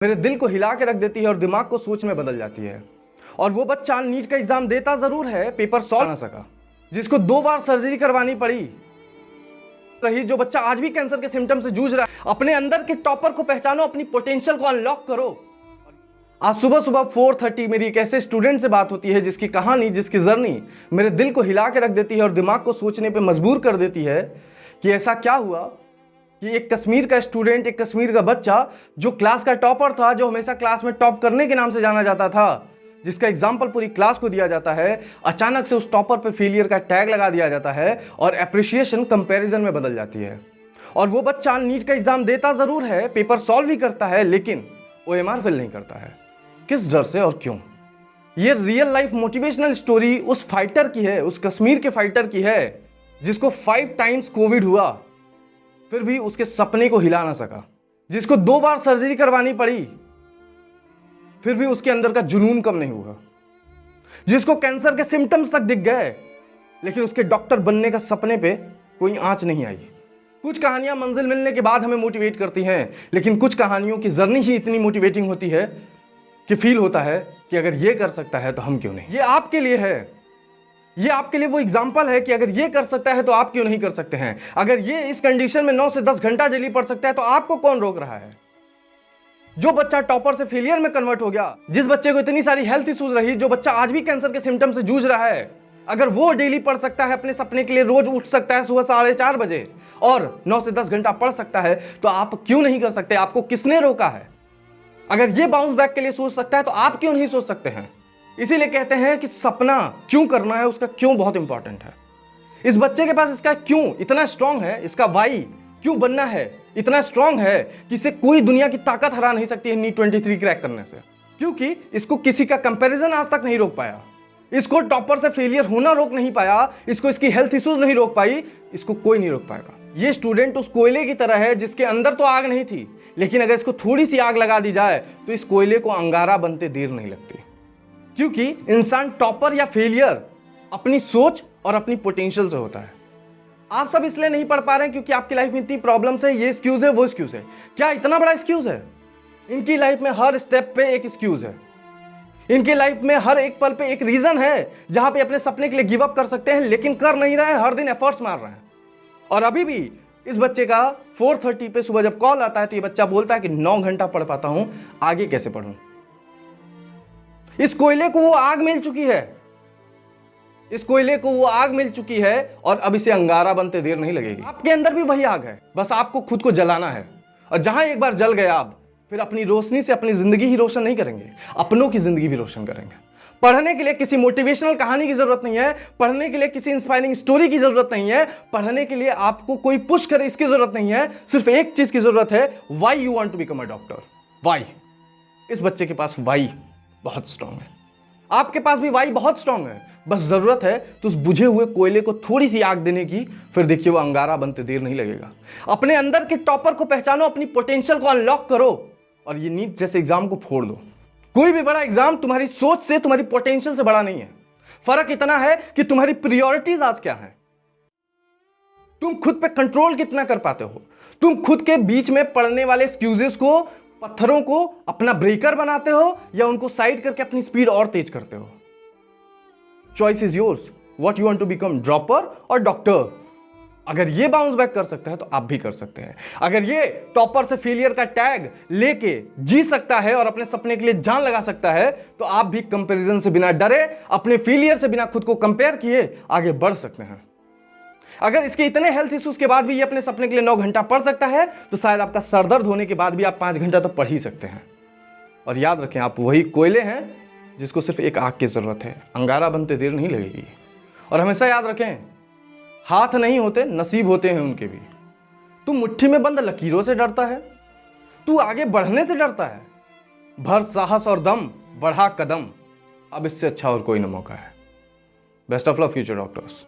मेरे दिल को हिला के रख देती है और दिमाग को सोच में बदल जाती है। और वो बच्चा नीट का एग्जाम देता जरूर है, पेपर सॉल्व ना सका, जिसको 2 बार सर्जरी करवानी पड़ी रही, जो बच्चा आज भी कैंसर के सिम्टम से जूझ रहा है। अपने अंदर के टॉपर को पहचानो, अपनी पोटेंशियल को अनलॉक करो। आज सुबह सुबह 4:30 मेरी एक ऐसे स्टूडेंट से बात होती है जिसकी कहानी, जिसकी जर्नी मेरे दिल को हिला के रख देती है और दिमाग को सोचने पे मजबूर कर देती है कि ऐसा क्या हुआ कि एक कश्मीर का स्टूडेंट, एक कश्मीर का बच्चा जो क्लास का टॉपर था, जो हमेशा क्लास में टॉप करने के नाम से जाना जाता था, जिसका एग्जाम्पल पूरी क्लास को दिया जाता है, अचानक से उस टॉपर पे फेलियर का टैग लगा दिया जाता है और एप्रिसिएशन कंपैरिजन में बदल जाती है। और वो बच्चा नीट का एग्जाम देता जरूर है, पेपर सॉल्व भी करता है, लेकिन OMR फिल नहीं करता है। किस डर से और क्यों? ये रियल लाइफ मोटिवेशनल स्टोरी उस फाइटर की है, उस कश्मीर के फाइटर की है जिसको 5 टाइम्स कोविड हुआ, फिर भी उसके सपने को हिला ना सका, जिसको 2 बार सर्जरी करवानी पड़ी, फिर भी उसके अंदर का जुनून कम नहीं हुआ, जिसको कैंसर के सिम्टम्स तक दिख गए, लेकिन उसके डॉक्टर बनने का सपने पे कोई आंच नहीं आई। कुछ कहानियां मंजिल मिलने के बाद हमें मोटिवेट करती हैं, लेकिन कुछ कहानियों की जर्नी ही इतनी मोटिवेटिंग होती है कि फील होता है कि अगर ये कर सकता है तो हम क्यों नहीं। ये आपके लिए है, ये आपके लिए वो एग्जाम्पल है कि अगर ये कर सकता है तो आप क्यों नहीं कर सकते हैं। अगर ये इस कंडीशन में 9 से 10 घंटा डेली पढ़ सकता है तो आपको कौन रोक रहा है। जो बच्चा टॉपर से फेलियर में कन्वर्ट हो गया, जिस बच्चे को इतनी सारी हेल्थ इश्यूज रही, जो बच्चा आज भी कैंसर के सिम्टम से जूझ रहा है, अगर वो डेली पढ़ सकता है, अपने सपने के लिए रोज उठ सकता है सुबह 4:30 बजे और 9 से 10 घंटा पढ़ सकता है, तो आप क्यों नहीं कर सकते? आपको किसने रोका है? अगर ये बाउंस बैक के लिए सोच सकता है तो आप क्यों नहीं सोच सकते हैं? इसीलिए कहते हैं कि सपना क्यों करना है, उसका क्यों बहुत इंपॉर्टेंट है। इस बच्चे के पास इसका क्यों इतना स्ट्रांग है, इसका वाई क्यों बनना है इतना स्ट्रांग है कि इसे कोई दुनिया की ताकत हरा नहीं सकती है नीट 23 क्रैक करने से, क्योंकि इसको किसी का कंपैरिजन आज तक नहीं रोक पाया, इसको टॉपर से फेलियर होना रोक नहीं पाया, इसको इसकी हेल्थ इश्यूज नहीं रोक पाई, इसको कोई नहीं रोक पाएगा। ये स्टूडेंट उस कोयले की तरह है जिसके अंदर तो आग नहीं थी, लेकिन अगर इसको थोड़ी सी आग लगा दी जाए तो इस कोयले को अंगारा बनते देर नहीं लगती, क्योंकि इंसान टॉपर या फेलियर अपनी सोच और अपनी पोटेंशियल से होता है। आप सब इसलिए नहीं पढ़ पा रहे हैं क्योंकि आपकी लाइफ में इतनी प्रॉब्लम्स है, ये एक्सक्यूज है, वो एक्सक्यूज है। क्या इतना बड़ा एक्सक्यूज है? इनकी लाइफ में हर स्टेप पे एक एक्सक्यूज है, इनकी लाइफ में हर एक पल पे एक रीजन है जहां पे अपने सपने के लिए गिव अप कर सकते हैं, लेकिन कर नहीं रहे हैं, हर दिन एफर्ट्स मार रहे हैं। और अभी भी इस बच्चे का 4:30 पे सुबह जब कॉल आता है तो ये बच्चा बोलता है कि 9 घंटा पढ़ पाता हूं, आगे कैसे पढ़ूं। इस कोयले को वो आग मिल चुकी है, इस कोयले को वो आग मिल चुकी है और अब इसे अंगारा बनते देर नहीं लगेगी। आपके अंदर भी वही आग है, बस आपको खुद को जलाना है। और जहां एक बार जल गए आप, फिर अपनी रोशनी से अपनी जिंदगी ही रोशन नहीं करेंगे, अपनों की जिंदगी भी रोशन करेंगे। पढ़ने के लिए किसी मोटिवेशनल कहानी की जरूरत नहीं है, पढ़ने के लिए किसी इंस्पायरिंग स्टोरी की जरूरत नहीं है, पढ़ने के लिए आपको कोई पुश करे इसकी जरूरत नहीं है। सिर्फ एक चीज की जरूरत है, why you want to become a doctor. Why. इस बच्चे के पास व्हाई बहुत स्ट्रांग है, आपके पास भी व्हाई बहुत स्ट्रांग है, बस जरूरत है तो उस बुझे हुए कोयले को थोड़ी सी आग देने की, फिर देखिए वो अंगारा बनते देर नहीं लगेगा। अपने अंदर के टॉपर को पहचानो, अपनी पोटेंशियल को अनलॉक करो और ये नीट जैसे एग्जाम को फोड़ दो। कोई भी बड़ा एग्जाम तुम्हारी सोच से, तुम्हारी पोटेंशियल से बड़ा नहीं है। फर्क इतना है कि तुम्हारी प्रायोरिटीज आज क्या है, तुम खुद पे कंट्रोल कितना कर पाते हो, तुम खुद के बीच में पड़ने वाले एक्सक्यूजेस को, पत्थरों को अपना ब्रेकर बनाते हो या उनको साइड करके अपनी स्पीड और तेज करते हो। Choice is yours, what you want to become, dropper और डॉक्टर। अगर ये बाउंस बैक कर सकता है तो आप भी कर सकते हैं। अगर ये टॉपर से फेलियर का टैग लेके जी सकता है और अपने सपने के लिए जान लगा सकता है, तो आप भी कंपैरिजन से बिना डरे, अपने फेलियर से बिना खुद को कंपेयर किए आगे बढ़ सकते हैं। अगर इसके इतने हेल्थ इश्यूज के बाद भी ये अपने सपने के लिए 9 घंटा पढ़ सकता है, तो शायद आपका सरदर्द होने के बाद भी आप 5 घंटा तो पढ़ ही सकते हैं। और याद रखें, आप वही कोयले हैं जिसको सिर्फ एक आग की जरूरत है, अंगारा बनते देर नहीं लगेगी। और हमेशा याद रखें, हाथ नहीं होते, नसीब होते हैं उनके भी। तू मुट्ठी में बंद लकीरों से डरता है, तू आगे बढ़ने से डरता है। भर साहस और दम, बढ़ा कदम, अब इससे अच्छा और कोई न मौका है। Best of luck future doctors.